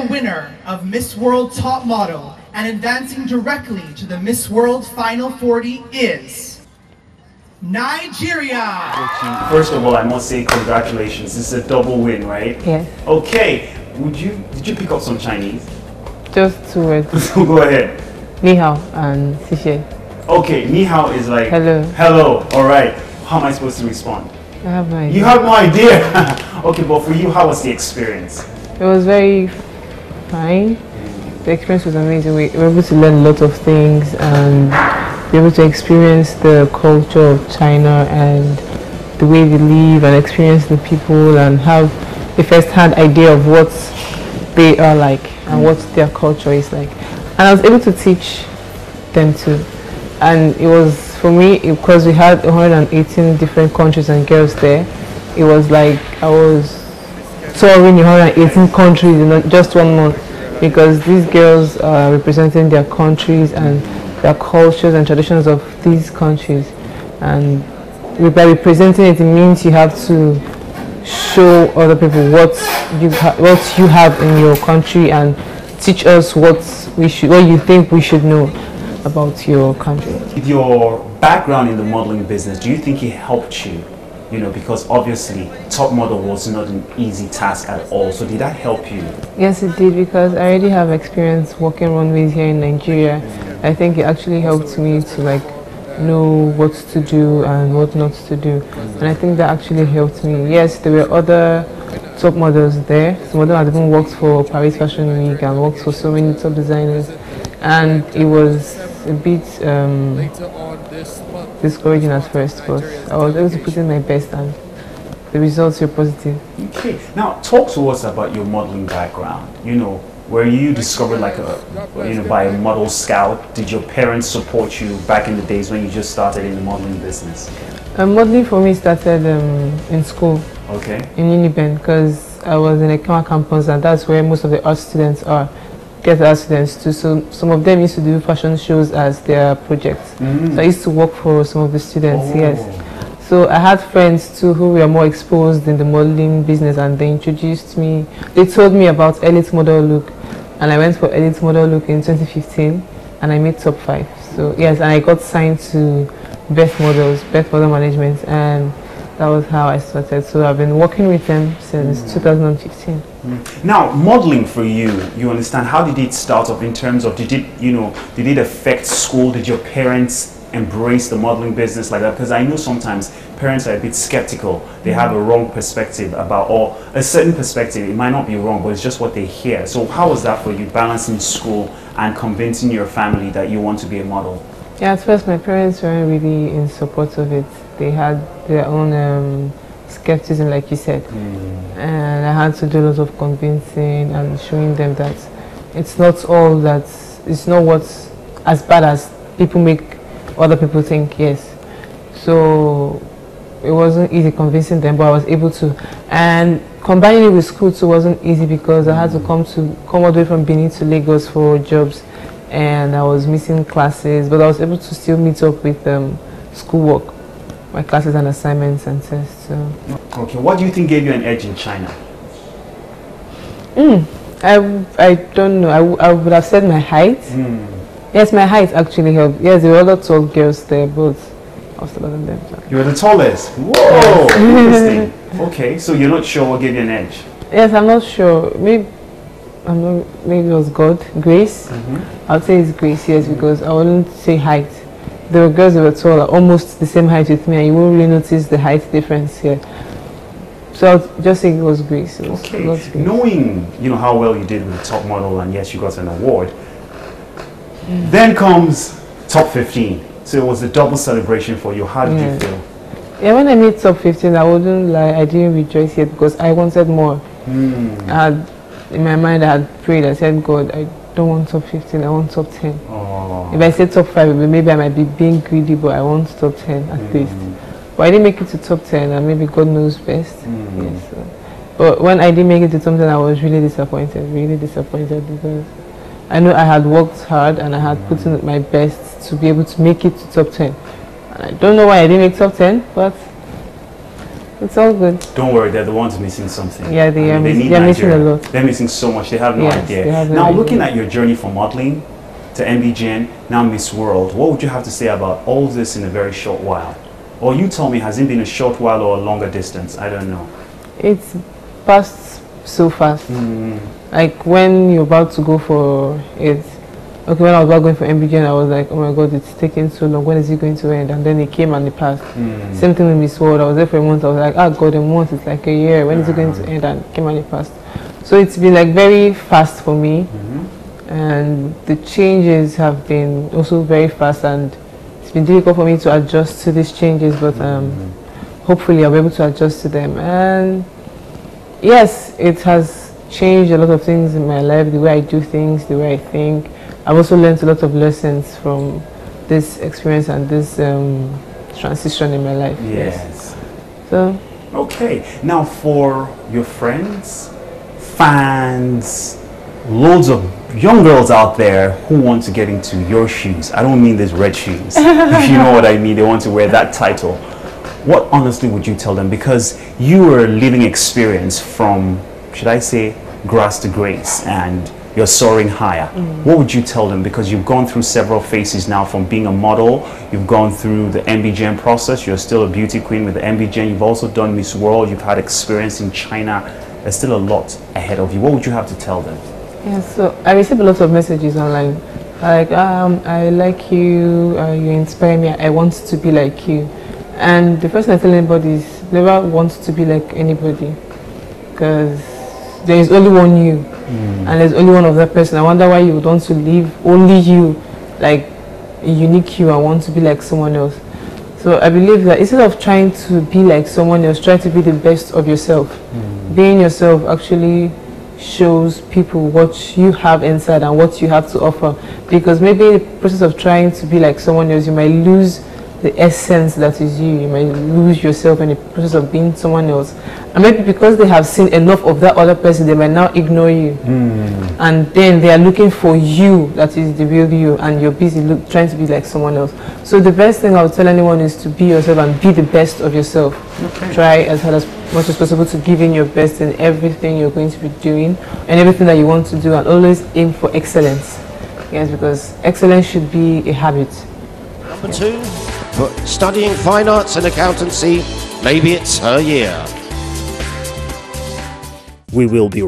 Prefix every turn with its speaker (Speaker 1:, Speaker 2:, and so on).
Speaker 1: the winner of Miss World Top Model and advancing directly to the Miss World Final 40 is Nigeria.
Speaker 2: First of all, I must say congratulations. This is a double win, right?
Speaker 3: Yes.
Speaker 2: Okay. Did you pick up some Chinese?
Speaker 3: Just 2 words.
Speaker 2: Go ahead.
Speaker 3: Ni hao and xie.
Speaker 2: Okay, ni hao is like
Speaker 3: hello.
Speaker 2: Hello. All right. How am I supposed to respond?
Speaker 3: I have no idea.
Speaker 2: You have no idea. Okay, but for you, how was the experience?
Speaker 3: It was very fine. The experience was amazing. We were able to learn a lot of things and be able to experience the culture of China and the way they live and experience the people and have a first-hand idea of what they are like and what their culture is like. And I was able to teach them too. And it was, for me, because we had 118 different countries and girls there, it was like I was touring 118 countries in just 1 month, because these girls are representing their countries and their cultures and traditions of these countries. And by representing it, it means you have to show other people what you have in your country and teach us what you think we should know about your country.
Speaker 2: With your background in the modeling business, do you think it helped you? You know, because obviously top model was not an easy task at all. So did that help you?
Speaker 3: Yes, it did, because I already have experience working runways here in Nigeria. I think it actually helped me to know what to do and what not to do. And I think that actually helped me. Yes, there were other top models there. Some of them had even worked for Paris Fashion Week and worked for so many top designers. And it was a bit discouraging at first, but I was able to put in my best and the results were positive.
Speaker 2: Okay, now talk to us about your modeling background. You know, were you discovered by a model scout? Did your parents support you back in the days when you just started in the modeling business?
Speaker 3: Modeling for me started in school.
Speaker 2: Okay.
Speaker 3: In Uniben, because I was in a Kama campus and that's where most of the art students are. Get art students too. So some of them used to do fashion shows as their projects. So I used to work for some of the students, yes. So I had friends too who were more exposed in the modeling business, and they introduced me. They told me about Elite Model Look, and I went for Elite Model Look in 2015 and I made top 5. So yes, and I got signed to Beth Model Management, and that was how I started. So I've been working with them since 2015.
Speaker 2: Now, modeling for you understand, how did it start off in terms of, did it affect school? Did your parents embrace the modeling business like that? Because I know sometimes parents are a bit skeptical. They have a wrong perspective about, or a certain perspective, it might not be wrong, but it's just what they hear. So how was that for you, balancing school and convincing your family that you want to be a model?
Speaker 3: Yeah, at first my parents weren't really in support of it. They had their own skepticism, like you said, and I had to do a lot of convincing and showing them that it's not what's as bad as people make other people think. Yes, so it wasn't easy convincing them, but I was able to. And combining it with school too wasn't easy, because I had to come all the way from Benin to Lagos for jobs, and I was missing classes, but I was able to still meet up with schoolwork, my classes and assignments and tests. So.
Speaker 2: Okay, what do you think gave you an edge in China?
Speaker 3: I don't know. I would have said my height. Yes, my height actually helped. Yes, there were other tall girls there, but I was taller than them. So.
Speaker 2: You were the tallest? Whoa! Interesting. Okay, so you're not sure what gave you an edge?
Speaker 3: Yes, I'm not sure. Maybe it was God, grace. I'll say it's grace, yes, because I wouldn't say height. There were girls that were taller, almost the same height with me, and you won't really notice the height difference here. So I'll just say it was grace.
Speaker 2: Okay. Knowing how well you did with the top model, and yes, you got an award, then comes top 15. So it was a double celebration for you. How did you feel?
Speaker 3: Yeah, when I made top 15, I wouldn't lie, I didn't rejoice yet, because I wanted more. In my mind, I had prayed. I said, God, I don't want top 15, I want top 10. If I say top 5, maybe I might be being greedy, but I want top 10 at least. But I didn't make it to top 10, and maybe God knows best. Yes. But when I didn't make it to top 10, I was really disappointed, because I know I had worked hard and I had put in my best to be able to make it to top 10. And I don't know why I didn't make top 10, but it's all good.
Speaker 2: Don't worry, they're the ones missing something.
Speaker 3: Yeah, they are
Speaker 2: need
Speaker 3: they're missing a
Speaker 2: Nigeria.
Speaker 3: lot.
Speaker 2: They're missing so much. They have no
Speaker 3: Yes,
Speaker 2: idea.
Speaker 3: they have no
Speaker 2: Now,
Speaker 3: idea.
Speaker 2: looking at your journey from modeling to MBGN, now Miss World, what would you have to say about all this in a very short while? Or you tell me, has it been a short while or a longer distance? I don't know.
Speaker 3: It's passed so fast. Like when you're about to go for it. Okay, when I was about going for MBGN, I was like, oh my god, it's taking so long. When is it going to end? And then it came and it passed. Same thing with Miss World. I was there for a month. I was like, oh god, a month, it's like a year. When is it going to end? And it came and it passed. So it's been like very fast for me. And the changes have been also very fast, and it's been difficult for me to adjust to these changes, but hopefully I'll be able to adjust to them. And yes, it has changed a lot of things in my life, the way I do things, the way I think. I've also learned a lot of lessons from this experience and this transition in my life.
Speaker 2: Yes.
Speaker 3: So.
Speaker 2: Okay. Now for your friends, fans, loads of young girls out there who want to get into your shoes. I don't mean these red shoes. If you know what I mean, they want to wear that title. What honestly would you tell them? Because you are a living experience from, should I say, grass to grace, and you're soaring higher. What would you tell them? Because you've gone through several phases now, from being a model, you've gone through the MBGN process, you're still a beauty queen with the MBGN, you've also done Miss World, you've had experience in China. There's still a lot ahead of you. What would you have to tell them?
Speaker 3: Yeah, so I receive a lot of messages online, like, I like you, you inspire me, I want to be like you. And the first thing I tell anybody is, never want to be like anybody, because there is only one you, and there's only one of that person. I wonder why you would want to live only you, like a unique you, and want to be like someone else. So I believe that instead of trying to be like someone else, try to be the best of yourself. Being yourself actually shows people what you have inside and what you have to offer, because maybe in the process of trying to be like someone else, you might lose the essence that is you. You might lose yourself in the process of being someone else, and maybe because they have seen enough of that other person, they might now ignore you, and then they are looking for you, that is the real you, and you're busy trying to be like someone else. So the best thing I would tell anyone is to be yourself and be the best of yourself. Try as hard as much as possible to give in your best in everything you're going to be doing and everything that you want to do, and always aim for excellence. Yes, because excellence should be a habit.
Speaker 4: Number 2, for studying fine arts and accountancy, maybe it's her year.
Speaker 2: We will be